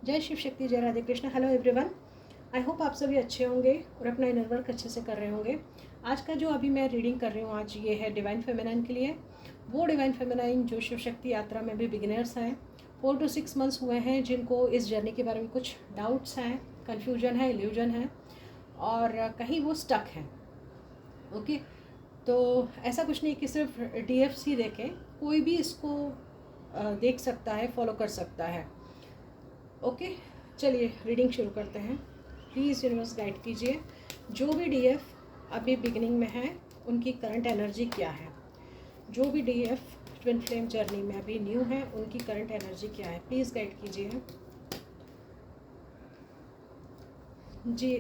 जय शिव शक्ति, जय Radhe Krishna. Hello everyone, I hope आप सभी अच्छे होंगे और अपना इनर वर्क अच्छे से कर रहे होंगे। आज का जो अभी मैं रीडिंग कर रही हूँ, आज ये है डिवाइन फेमिनाइन के लिए। वो डिवाइन फेमिनाइन जो शिव शक्ति यात्रा में भी बिगिनर्स हैं, 4 to 6 मंथ्स हुए हैं, जिनको इस जर्नी के बारे में कुछ डाउट्स हैं, कन्फ्यूजन है, इल्यूजन है और कहीं वो स्टक हैं। ओके, तो ऐसा कुछ नहीं कि सिर्फ DFC देखें, कोई भी इसको देख सकता है, फॉलो कर सकता है। ओके, चलिए रीडिंग शुरू करते हैं। प्लीज़ यूनिवर्स गाइड कीजिए, जो भी DF अभी बिगिनिंग में है उनकी करंट एनर्जी क्या है। जो भी DF ट्विन फ्लेम जर्नी में अभी न्यू है, उनकी करंट एनर्जी क्या है, प्लीज़ गाइड कीजिए जी,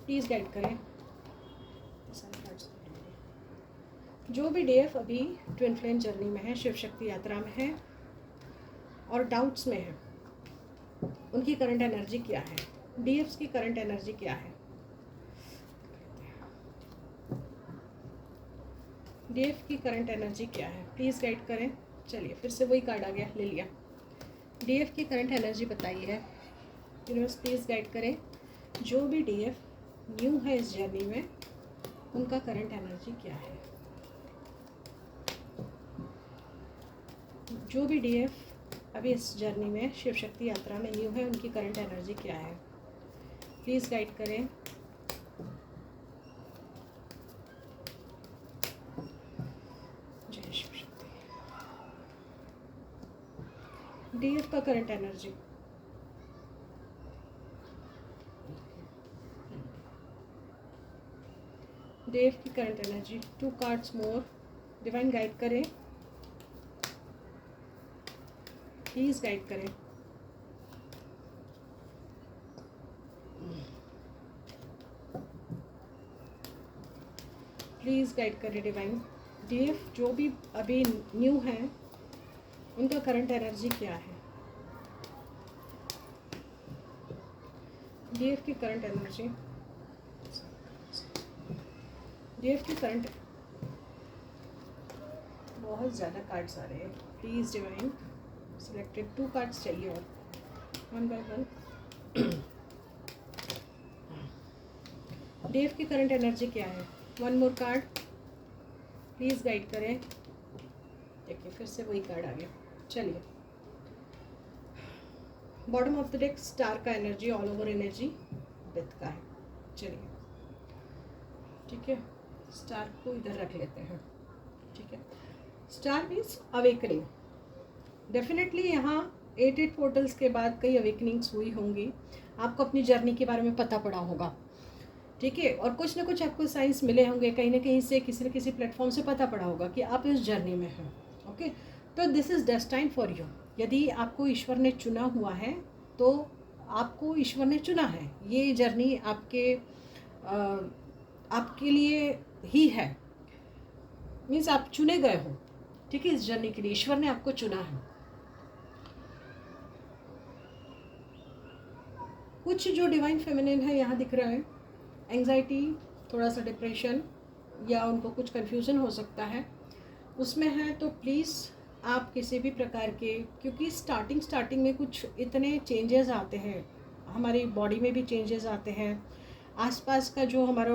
प्लीज़ गाइड करें। जो भी DF अभी ट्विन फ्लेम जर्नी में है, शिव शक्ति यात्रा में है और डाउट्स में है, उनकी करंट एनर्जी क्या है, DFs की करंट एनर्जी क्या है। DF की करंट एनर्जी क्या है, प्लीज़ गाइड करें। चलिए, फिर से वही कार्ड आ गया, ले लिया। DF की करंट एनर्जी बताइए यूनिवर्स, प्लीज़ गाइड करें। जो भी DF न्यू है इस जर्नी में, उनका करंट एनर्जी क्या है। जो भी DF अभी इस जर्नी में शिव शक्ति यात्रा में न्यू है, उनकी करंट एनर्जी क्या है, प्लीज़ गाइड करें। जय शिव शक्ति। DF का करंट एनर्जी, DF की करंट एनर्जी, 2 कार्ड्स मोर, डिवाइन गाइड करें, प्लीज़ गाइड करें। प्लीज़ गाइड करें डिवाइन। DF जो भी अभी न्यू है, उनका करंट एनर्जी क्या है। DF की करंट एनर्जी, DF की करंट, बहुत ज़्यादा कार्ड्स आ रहे हैं, प्लीज़ डिवाइन सिलेक्टेड 2 कार्ड्स चाहिए और 1 by 1। DF की करंट एनर्जी क्या है, 1 मोर कार्ड, प्लीज़ गाइड करें। देखिए, फिर से वही कार्ड आ गया। चलिए, bottom of the deck star का energy, all over energy death का है। चलिए, ठीक है, स्टार को इधर रख लेते हैं। ठीक है, स्टार मीन्स अवेकनिंग। डेफिनेटली यहाँ 8 पोर्टल्स के बाद कई अवेकनिंग्स हुई होंगी, आपको अपनी जर्नी के बारे में पता पड़ा होगा। ठीक है, और कुछ ना कुछ आपको साइंस मिले होंगे, कहीं ना कहीं से किसी न किसी प्लेटफॉर्म से पता पड़ा होगा कि आप इस जर्नी में हैं। ओके, तो this is destined for you. यदि आपको ईश्वर ने चुना हुआ है, तो आपको ईश्वर ने चुना है। ये जर्नी आपके लिए ही है, मीन्स आप चुने गए हो। ठीक है, इस जर्नी के लिए ईश्वर ने आपको चुना है। कुछ जो डिवाइन फेमिनिन है यहाँ दिख रहा है, एंग्जाइटी, थोड़ा सा डिप्रेशन या उनको कुछ कन्फ्यूज़न हो सकता है, उसमें है। तो प्लीज़ आप किसी भी प्रकार के, क्योंकि स्टार्टिंग में कुछ इतने चेंजेस आते हैं, हमारी बॉडी में भी चेंजेस आते हैं, आसपास का जो हमारा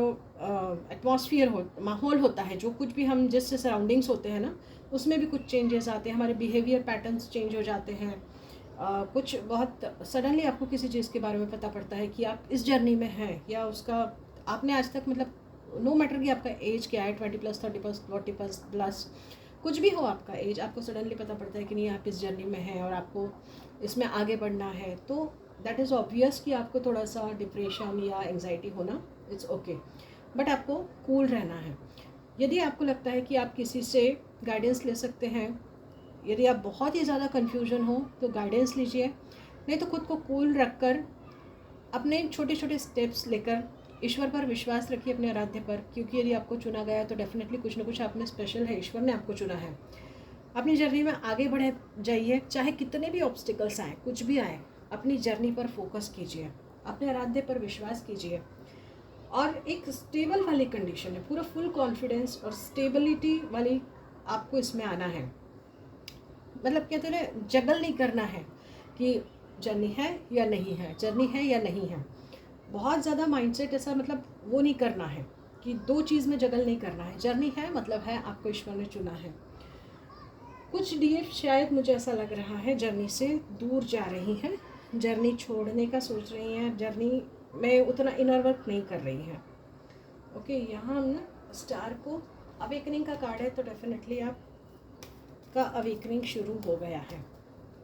एटमॉस्फियर माहौल होता है, जो कुछ भी हम जिससे सराउंडिंग्स होते हैं ना, उसमें भी कुछ चेंजेस आते हैं, हमारे बिहेवियर पैटर्न्स चेंज हो जाते हैं। कुछ बहुत सडनली आपको किसी चीज़ के बारे में पता पड़ता है कि आप इस जर्नी में हैं, या उसका आपने आज तक, मतलब नो मैटर कि आपका एज क्या है, 20+, 30+, 40+, कुछ भी हो आपका एज, आपको सडनली पता पड़ता है कि नहीं, आप इस जर्नी में हैं और आपको इसमें आगे बढ़ना है, तो दैट इज़ ऑब्वियस कि आपको थोड़ा सा डिप्रेशन या एंग्जाइटी होना, इट्स ओके, बट आपको कूल रहना है। यदि आपको लगता है कि आप किसी से गाइडेंस ले सकते हैं, यदि आप बहुत ही ज़्यादा कन्फ्यूजन हो तो गाइडेंस लीजिए, नहीं तो खुद को कूल रखकर अपने छोटे छोटे स्टेप्स लेकर ईश्वर पर विश्वास रखिए, अपने आराध्य पर, क्योंकि यदि आपको चुना गया तो डेफिनेटली कुछ ना कुछ आप में स्पेशल है, ईश्वर ने आपको चुना है। अपनी जर्नी में आगे बढ़े जाइए, चाहे कितने भी ऑब्स्टिकल्स आए, कुछ भी आए, अपनी जर्नी पर फोकस कीजिए, अपने आराध्य पर विश्वास कीजिए और एक स्टेबल वाली कंडीशन है, पूरा फुल कॉन्फिडेंस और स्टेबिलिटी वाली आपको इसमें आना है। मतलब कहते हैं ना, जगल नहीं करना है कि जर्नी है या नहीं है, जर्नी है या नहीं है। बहुत ज़्यादा माइंडसेट ऐसा मतलब वो नहीं करना है कि दो चीज़ में जगल नहीं करना है। जर्नी है मतलब है, आपको ईश्वर ने चुना है। कुछ डीएफ शायद मुझे ऐसा लग रहा है जर्नी से दूर जा रही हैं, जर्नी छोड़ने का सोच रही हैं, जर्नी में उतना इनर वर्क नहीं कर रही हैं। ओके, यहाँ हम ना स्टार को अवेकनिंग का कार्ड है, तो डेफिनेटली आपका अवेकनिंग शुरू हो गया है।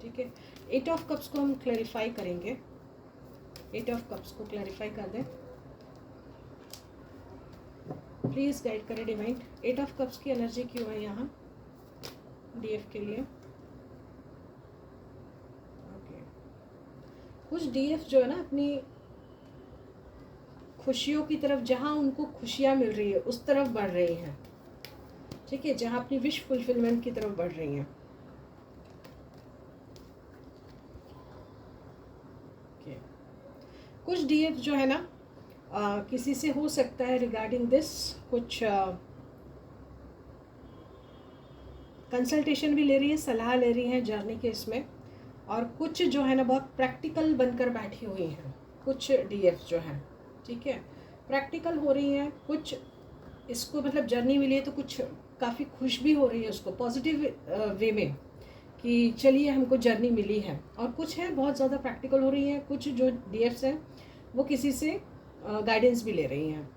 ठीक है, 8 ऑफ कप्स को हम क्लैरिफाई करेंगे। 8 ऑफ कप्स को क्लैरिफाई कर दें प्लीज़, गाइड करें डिवाइन। 8 ऑफ कप्स की एनर्जी क्यों है यहाँ डीएफ के लिए? ओके, कुछ डीएफ जो है ना अपनी खुशियों की तरफ, जहाँ उनको खुशियाँ मिल रही है उस तरफ बढ़ रही हैं। ठीक है, जहाँ अपनी विश फुलफिलमेंट की तरफ बढ़ रही हैं। कुछ डीएफ जो है ना किसी से हो सकता है रिगार्डिंग दिस, कुछ कंसल्टेशन भी ले रही है, सलाह ले रही है जर्नी के इसमें। और कुछ जो है ना बहुत प्रैक्टिकल बनकर बैठी हुई हैं कुछ डीएफ जो हैं। ठीक है, प्रैक्टिकल हो रही हैं कुछ, इसको मतलब जर्नी मिली है तो कुछ काफ़ी खुश भी हो रही है उसको पॉजिटिव वे में कि चलिए हमको जर्नी मिली है। और कुछ है बहुत ज़्यादा प्रैक्टिकल हो रही हैं, कुछ जो डीएफ्स हैं वो किसी से गाइडेंस भी ले रही हैं।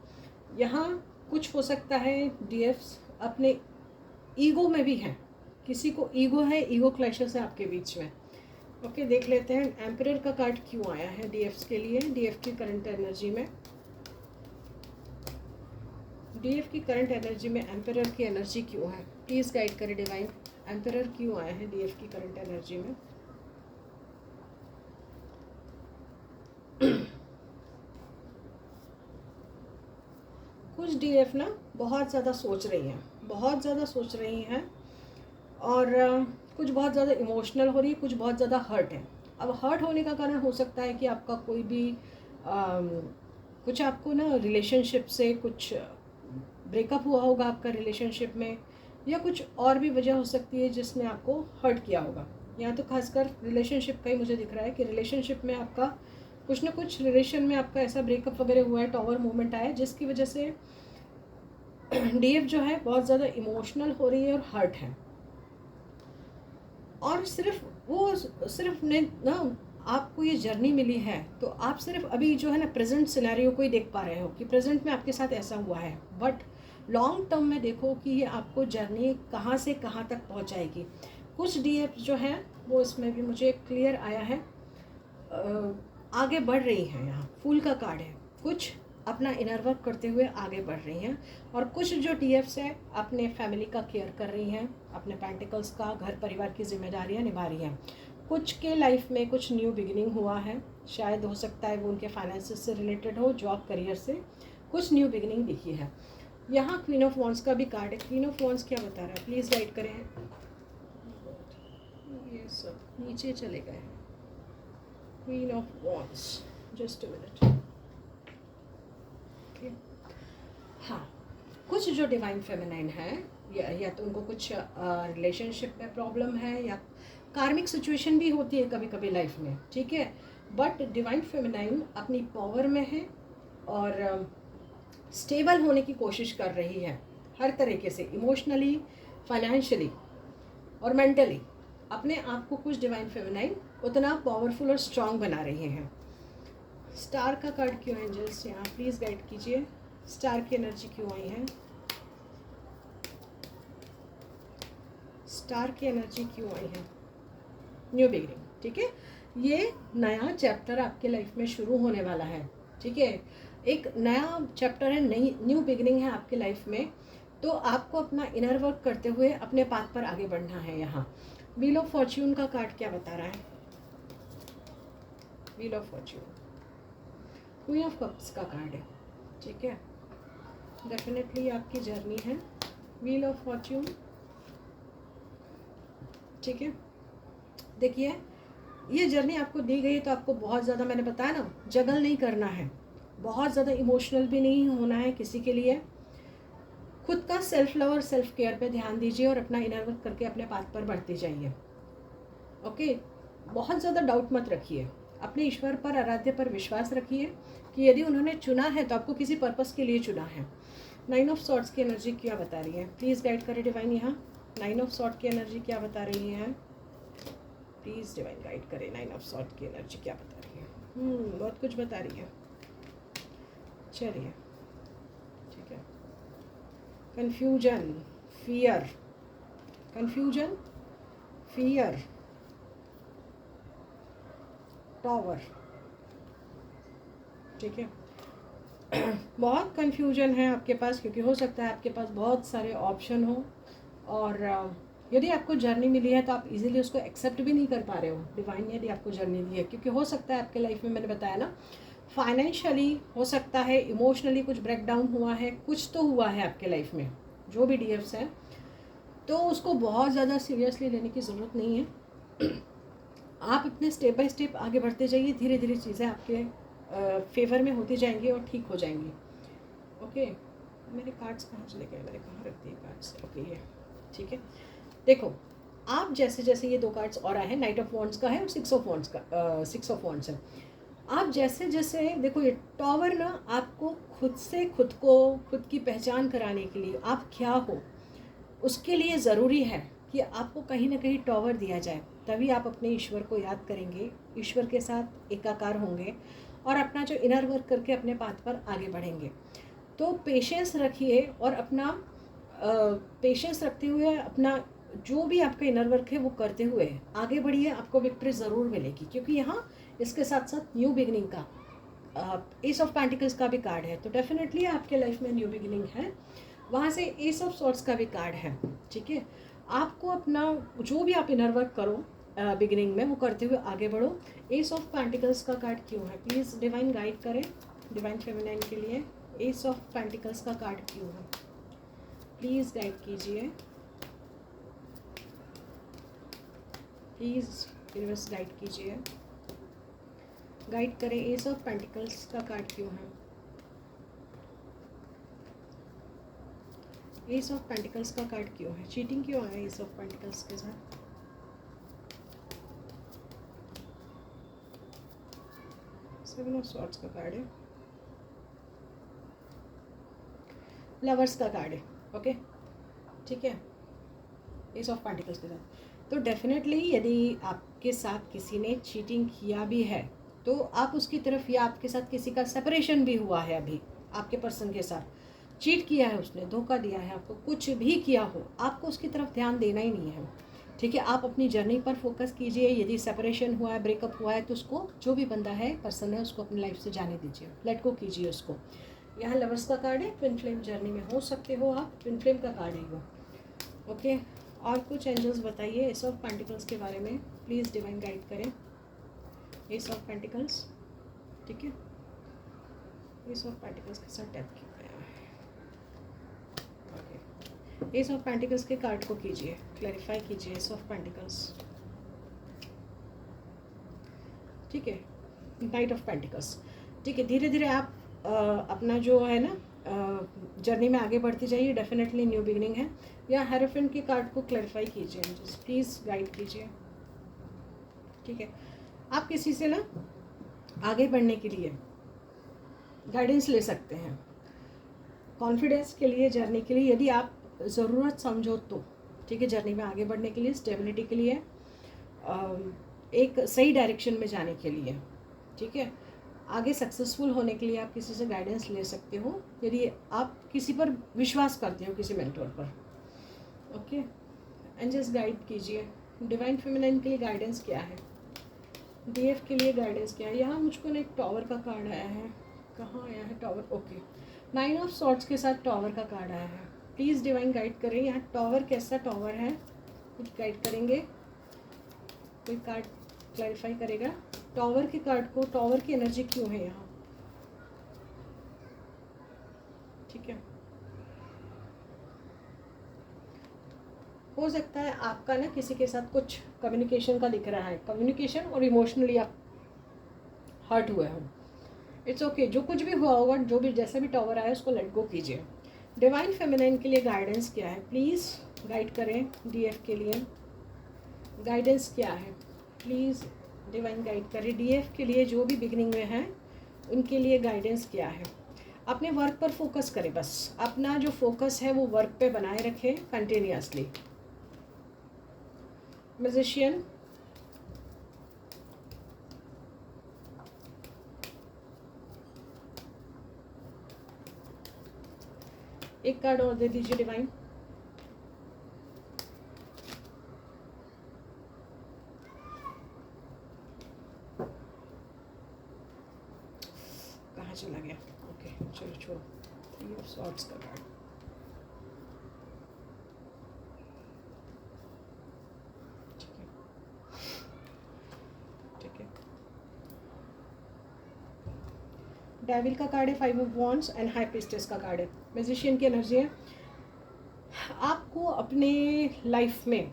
यहाँ कुछ हो सकता है डीएफ्स अपने ईगो में भी हैं, किसी को ईगो है, ईगो क्लैशेस है आपके बीच में। ओके, देख लेते हैं एम्परर का कार्ड क्यों आया है डीएफ्स के लिए, डीएफ की करंट एनर्जी में। डीएफ की करंट एनर्जी में एम्परर की एनर्जी क्यों है, प्लीज़ गाइड करें डिवाइन। एम्परर क्यों आया है डीएफ की करंट एनर्जी में? कुछ डीएफ ना बहुत ज़्यादा सोच रही हैं, बहुत ज़्यादा सोच रही हैं, और कुछ बहुत ज़्यादा इमोशनल हो रही है, कुछ बहुत ज़्यादा हर्ट है। अब हर्ट होने का कारण हो सकता है कि आपका कोई भी कुछ आपको ना रिलेशनशिप से कुछ ब्रेकअप हुआ होगा आपका रिलेशनशिप में, या कुछ और भी वजह हो सकती है जिसने आपको हर्ट किया होगा। यहाँ तो खासकर रिलेशनशिप का ही मुझे दिख रहा है कि रिलेशनशिप में आपका कुछ ना कुछ, रिलेशन में आपका ऐसा ब्रेकअप वगैरह हुआ है, टॉवर मूवमेंट आया है, जिसकी वजह से डीएफ जो है बहुत ज़्यादा इमोशनल हो रही है और हर्ट है। और सिर्फ ने ना आपको ये जर्नी मिली है तो आप सिर्फ अभी जो है ना प्रेजेंट सिनेरियो को ही देख पा रहे हो कि प्रेजेंट में आपके साथ ऐसा हुआ है, बट लॉन्ग टर्म में देखो कि ये आपको जर्नी कहाँ से कहाँ तक पहुँचाएगी। कुछ डीएफ जो हैं वो इसमें भी मुझे क्लियर आया है, आगे बढ़ रही हैं। यहाँ फूल का कार्ड है, कुछ अपना इनर वर्क करते हुए आगे बढ़ रही हैं। और कुछ जो डीएफ्स है अपने फैमिली का केयर कर रही हैं, अपने पेंटिकल्स का, घर परिवार की जिम्मेदारियां निभा रही हैं। कुछ के लाइफ में कुछ न्यू बिगिनिंग हुआ है, शायद हो सकता है वो उनके फाइनेंसेस से रिलेटेड हो, जॉब करियर से कुछ न्यू बिगिनिंग दिखी है। यहाँ क्वीन ऑफ वॉन्ड्स का भी कार्ड है। क्वीन ऑफ वॉन्ड्स क्या बता रहा है, प्लीज़ गाइड करें। ये सब नीचे चले गए हैं। Queen of wands, just a minute. हाँ, कुछ जो डिवाइन फेमिनाइन है या तो उनको कुछ रिलेशनशिप में प्रॉब्लम है, या कार्मिक सिचुएशन भी होती है कभी कभी लाइफ में। ठीक है, बट डिवाइन फेमिनाइन अपनी पावर में है और स्टेबल होने की कोशिश कर रही है हर तरीके से, इमोशनली, फाइनेंशियली और मेंटली। अपने आप को कुछ डिवाइन फेमिनाइन उतना पावरफुल और स्ट्रांग बना रही हैं। स्टार का कार्ड क्यों है एंजल्स, यहाँ प्लीज़ गाइड कीजिए। स्टार की एनर्जी क्यों आई है, स्टार की एनर्जी क्यों आई है? New beginning. ठीक है, ये नया चैप्टर आपके लाइफ में शुरू होने वाला है। ठीक है, एक नया चैप्टर है, नई न्यू बिगिनिंग है आपके लाइफ में। तो आपको अपना इनर वर्क करते हुए अपने पाथ पर आगे बढ़ना है। यहाँ व्हील ऑफ फॉर्च्यून का कार्ड क्या बता रहा है? Wheel of Fortune, queen of cups का कार्ड है। ठीक है, डेफिनेटली आपकी जर्नी है व्हील ऑफ फॉर्च्यून। ठीक है, देखिए ये जर्नी आपको दी गई है तो आपको बहुत ज़्यादा, मैंने बताया ना, जगल नहीं करना है, बहुत ज़्यादा इमोशनल भी नहीं होना है किसी के लिए। खुद का सेल्फ लव और सेल्फ केयर पे ध्यान दीजिए और अपना इनर वर्क करके अपने पाथ पर बढ़ते जाइए। ओके, बहुत ज़्यादा डाउट मत रखिए, अपने ईश्वर पर, आराध्य पर विश्वास रखिए कि यदि उन्होंने चुना है तो आपको किसी पर्पस के लिए चुना है। 9 ऑफ सॉर्ड्स की एनर्जी क्या बता रही है? प्लीज़ गाइड करें डिवाइन। यहाँ 9 ऑफ सॉर्ड की एनर्जी क्या बता रही है? प्लीज़ डिवाइन गाइड करें, 9 ऑफ सॉर्ड की एनर्जी क्या बता रही है? बहुत कुछ बता रही है। चलिए ठीक है। Confusion, fear, confusion, fear, tower, ठीक है। बहुत कन्फ्यूजन है आपके पास, क्योंकि हो सकता है आपके पास बहुत सारे ऑप्शन हो, और यदि आपको जर्नी मिली है तो आप इजीली उसको एक्सेप्ट भी नहीं कर पा रहे हो। डिवाइन यदि आपको जर्नी दी है, क्योंकि हो सकता है आपके लाइफ में, मैंने बताया ना, फाइनेंशियली हो सकता है, इमोशनली कुछ ब्रेकडाउन हुआ है, कुछ तो हुआ है आपके लाइफ में, जो भी डीएफ्स है, तो उसको बहुत ज़्यादा सीरियसली लेने की ज़रूरत नहीं है। आप अपने स्टेप बाय स्टेप आगे बढ़ते जाइए, धीरे धीरे चीज़ें आपके फेवर में होती जाएंगी और ठीक हो जाएंगी। ओके, मेरे कार्ड्स कहाँ चले गए? मैंने कहाँ रख दिए कार्ड्स? ओके, ये ठीक है। देखो, आप जैसे जैसे ये 2 कार्ड्स और आए हैं, नाइट ऑफ वॉन्ड्स का है और 6 ऑफ वॉन्ड्स का, 6 ऑफ वॉन्ड्स है। आप जैसे जैसे देखो, ये टॉवर ना आपको खुद से खुद को, खुद की पहचान कराने के लिए, आप क्या हो उसके लिए ज़रूरी है कि आपको कहीं ना कहीं टॉवर दिया जाए, तभी आप अपने ईश्वर को याद करेंगे, ईश्वर के साथ एकाकार होंगे और अपना जो इनर वर्क करके अपने पाथ पर आगे बढ़ेंगे। तो पेशेंस रखिए और अपना पेशेंस रखते हुए अपना जो भी आपका इनर वर्क है वो करते हुए आगे बढ़िए, आपको विक्ट्री ज़रूर मिलेगी। क्योंकि यहाँ इसके साथ साथ न्यू बिगिनिंग का, एस ऑफ पेंटिकल्स का भी कार्ड है, तो डेफिनेटली आपके लाइफ में न्यू बिगिनिंग है। वहाँ से एस ऑफ सॉर्ड्स का भी कार्ड है, ठीक है। आपको अपना जो भी आप इनर वर्क करो बिगिनिंग में, वो करते हुए आगे बढ़ो। एस ऑफ पेंटिकल्स का कार्ड क्यों है? प्लीज़ डिवाइन गाइड करें डिवाइन फेमिनाइन के लिए। एस ऑफ पेंटिकल्स का कार्ड क्यों है? प्लीज़ गाइड कीजिए, प्लीज़ यूनिवर्स गाइड कीजिए, गाइड करें। एस ऑफ पेंटिकल्स का कार्ड क्यों है? एस ऑफ पेंटिकल्स का कार्ड क्यों है? चीटिंग क्यों है एस ऑफ पेंटिकल्स के साथ? सेवन ऑफ सॉर्ड्स का कार्ड है, लवर्स का कार्ड है, ओके ठीक है, एस ऑफ पेंटिकल्स के साथ। तो डेफिनेटली यदि आपके साथ किसी ने चीटिंग किया भी है तो आप उसकी तरफ, या आपके साथ किसी का सेपरेशन भी हुआ है, अभी आपके पर्सन के साथ चीट किया है, उसने धोखा दिया है आपको, कुछ भी किया हो, आपको उसकी तरफ ध्यान देना ही नहीं है, ठीक है। आप अपनी जर्नी पर फोकस कीजिए। यदि सेपरेशन हुआ है, ब्रेकअप हुआ है, तो उसको, जो भी बंदा है, पर्सन है, उसको अपनी लाइफ से जाने दीजिए, लेट गो कीजिए उसको। यहाँ लवर्स का कार्ड है, ट्विन फ्लेम जर्नी में हो सकते हो आप, ट्विन फ्लेम का कार्ड है वो, ओके। और कुछ एंजल्स बताइए एस ऑफ पेंटिकल्स के बारे में, प्लीज़ डिवाइन गाइड करें। एस ऑफ पेंटिकल्स, ठीक है, एस ऑफ पेंटिकल्स के साथ टैप किया गया है, ओके। एस ऑफ पेंटिकल्स के कार्ड को कीजिए, क्लैरिफाई कीजिए एस ऑफ पेंटिकल्स, ठीक है। नाइट ऑफ पेंटिकल्स, ठीक है। धीरे धीरे आप अपना जो है ना जर्नी में आगे बढ़ती जाइए, डेफिनेटली न्यू बिगिनिंग है। या हेरोफेंट के कार्ड को क्लैरिफाई कीजिए, प्लीज़ गाइड कीजिए, ठीक है। आप किसी से ना आगे बढ़ने के लिए गाइडेंस ले सकते हैं, कॉन्फिडेंस के लिए, जर्नी के लिए, यदि आप ज़रूरत समझो तो, ठीक है। जर्नी में आगे बढ़ने के लिए, स्टेबिलिटी के लिए, एक सही डायरेक्शन में जाने के लिए, ठीक है। आगे सक्सेसफुल होने के लिए आप किसी से गाइडेंस ले सकते हो, यदि आप किसी पर विश्वास करते हो, किसी मेंटोर पर, ओके। एंजल्स गाइड कीजिए, डिवाइन फेमिनाइन के लिए गाइडेंस क्या है, डीएफ के लिए गाइडेंस क्या है। यहाँ मुझको ना एक टॉवर का कार्ड आया है, कहाँ आया है टॉवर, ओके। 9 ऑफ सॉर्ड्स के साथ टॉवर का कार्ड आया है, प्लीज़ डिवाइन गाइड करें। यहाँ टॉवर कैसा टॉवर है, कुछ गाइड करेंगे, कोई कार्ड क्लैरिफाई करेगा टॉवर के कार्ड को, टॉवर की एनर्जी क्यों है यहाँ, ठीक है। हो सकता है आपका ना किसी के साथ कुछ कम्युनिकेशन का दिख रहा है, कम्युनिकेशन और इमोशनली आप हर्ट हुए हो, इट्स ओके। जो कुछ भी हुआ होगा, जो भी जैसे भी टॉवर आया, उसको लेट गो कीजिए। डिवाइन फेमिनाइन के लिए गाइडेंस क्या है, प्लीज़ गाइड करें। डीएफ के लिए गाइडेंस क्या है, प्लीज़ डिवाइन गाइड करें। डीएफ के लिए जो भी बिगनिंग में है उनके लिए गाइडेंस क्या है। अपने वर्क पर फोकस करें, बस अपना जो फोकस है वो वर्क पे बनाए रखें कंटिन्यूअसली। मैजिशियन, एक कार्ड और दे दीजिए डिवाइन। कहाँ चला गया? ओके चलो छोड़ो। 3 ऑफ सॉर्ड्स का कार्ड। ठीक है, डेविल का कार्ड है, 5 of wands and high priestess का कार्ड है। मैजिशियन की एनर्जी है। आपको अपने लाइफ में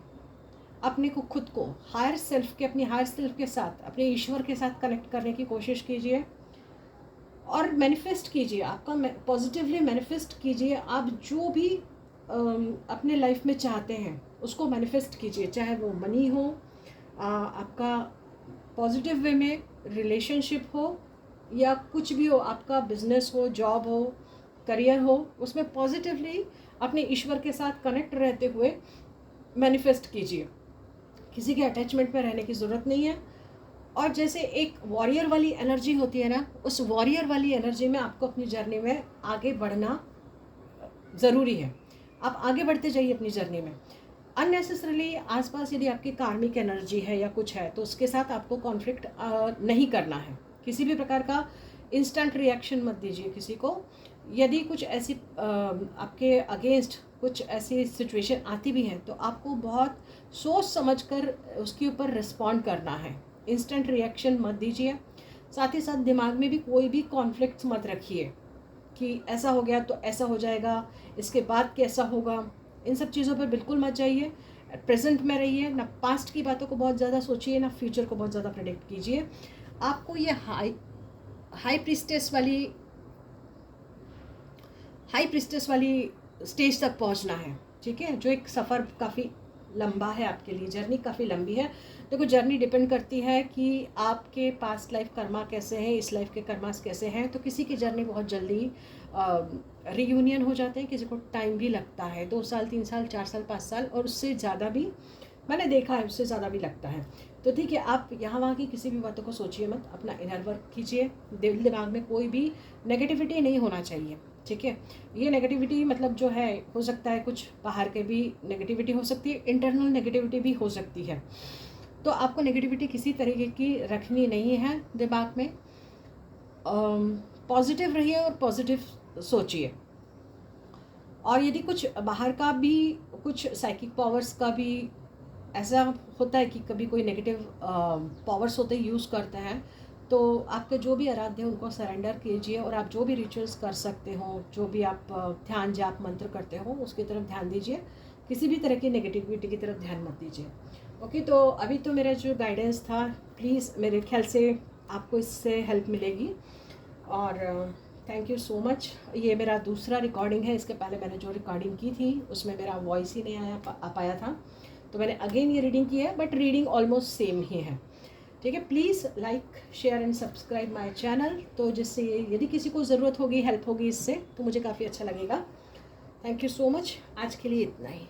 अपने को खुद को हायर सेल्फ के, अपनी हायर सेल्फ के साथ, अपने ईश्वर के साथ कनेक्ट करने की कोशिश कीजिए और मैनिफेस्ट कीजिए। आपका पॉजिटिवली मैनिफेस्ट कीजिए। आप जो भी अपने लाइफ में चाहते हैं उसको मैनिफेस्ट कीजिए, चाहे वो मनी हो, आपका पॉजिटिव वे में रिलेशनशिप हो, या कुछ भी हो, आपका बिजनेस हो, जॉब हो, करियर हो, उसमें पॉजिटिवली अपने ईश्वर के साथ कनेक्ट रहते हुए मैनिफेस्ट कीजिए। किसी के अटैचमेंट में रहने की ज़रूरत नहीं है। और जैसे एक वॉरियर वाली एनर्जी होती है ना, उस वॉरियर वाली एनर्जी में आपको अपनी जर्नी में आगे बढ़ना ज़रूरी है। आप आगे बढ़ते जाइए अपनी जर्नी में। अननेसेसरली आसपास यदि आपकी कार्मिक एनर्जी है या कुछ है तो उसके साथ आपको कॉन्फ्लिक्ट नहीं करना है। किसी भी प्रकार का इंस्टेंट रिएक्शन मत दीजिए किसी को। यदि कुछ ऐसी आपके अगेंस्ट कुछ ऐसी सिचुएशन आती भी है तो आपको बहुत सोच समझकर उसके ऊपर रिस्पॉन्ड करना है। इंस्टेंट रिएक्शन मत दीजिए। साथ ही साथ दिमाग में भी कोई भी कॉन्फ्लिक्ट मत रखिए कि ऐसा हो गया तो ऐसा हो जाएगा, इसके बाद कैसा होगा। इन सब चीज़ों पर बिल्कुल मत जाइए। प्रेजेंट में रहिए, ना पास्ट की बातों को बहुत ज़्यादा सोचिए, ना फ्यूचर को बहुत ज़्यादा प्रेडिक्ट कीजिए। आपको ये हाई प्रीस्टेस वाली स्टेज तक पहुंचना है। ठीक है, जो एक सफ़र काफ़ी लंबा है, आपके लिए जर्नी काफ़ी लंबी है। देखो जर्नी डिपेंड करती है कि आपके पास्ट लाइफ कर्मा कैसे हैं, इस लाइफ के कर्मास कैसे हैं। तो किसी की जर्नी बहुत जल्दी रीयूनियन हो जाते हैं, किसी को टाइम भी लगता है, 2 साल 3 साल 4 साल 5 साल, और उससे ज़्यादा भी मैंने देखा है, उससे ज़्यादा भी लगता है। तो ठीक है, आप यहाँ वहाँ की किसी भी बातों को सोचिए मत, अपना इनर वर्क कीजिए। दिल दिमाग में कोई भी नेगेटिविटी नहीं होना चाहिए। ठीक है, ये नेगेटिविटी मतलब जो है, हो सकता है कुछ बाहर के भी नेगेटिविटी हो सकती है, इंटरनल नेगेटिविटी भी हो सकती है। तो आपको नेगेटिविटी किसी तरीके की रखनी नहीं है दिमाग में। पॉजिटिव रहिए और पॉजिटिव सोचिए। और यदि कुछ बाहर का भी, कुछ साइकिक पावर्स का भी ऐसा होता है कि कभी कोई नेगेटिव पावर्स होते यूज़ करते हैं, तो आपके जो भी आराध्य हैं उनको सरेंडर कीजिए। और आप जो भी रिचुअल्स कर सकते हो, जो भी आप ध्यान जाप मंत्र करते हो, उसकी तरफ ध्यान दीजिए। किसी भी तरह की नेगेटिविटी की तरफ ध्यान मत दीजिए। ओके, तो अभी तो मेरा जो गाइडेंस था, प्लीज़ मेरे ख्याल से आपको इससे हेल्प मिलेगी। और थैंक यू सो मच। ये मेरा दूसरा रिकॉर्डिंग है। इसके पहले मैंने जो रिकॉर्डिंग की थी उसमें मेरा वॉइस ही नहीं आ पाया था, तो मैंने अगेन ये रीडिंग की है, बट रीडिंग ऑलमोस्ट सेम ही है। ठीक है, please like share and subscribe my channel, तो जिससे यदि किसी को ज़रूरत होगी, हेल्प होगी इससे, तो मुझे काफ़ी अच्छा लगेगा। Thank you so much. आज के लिए इतना ही।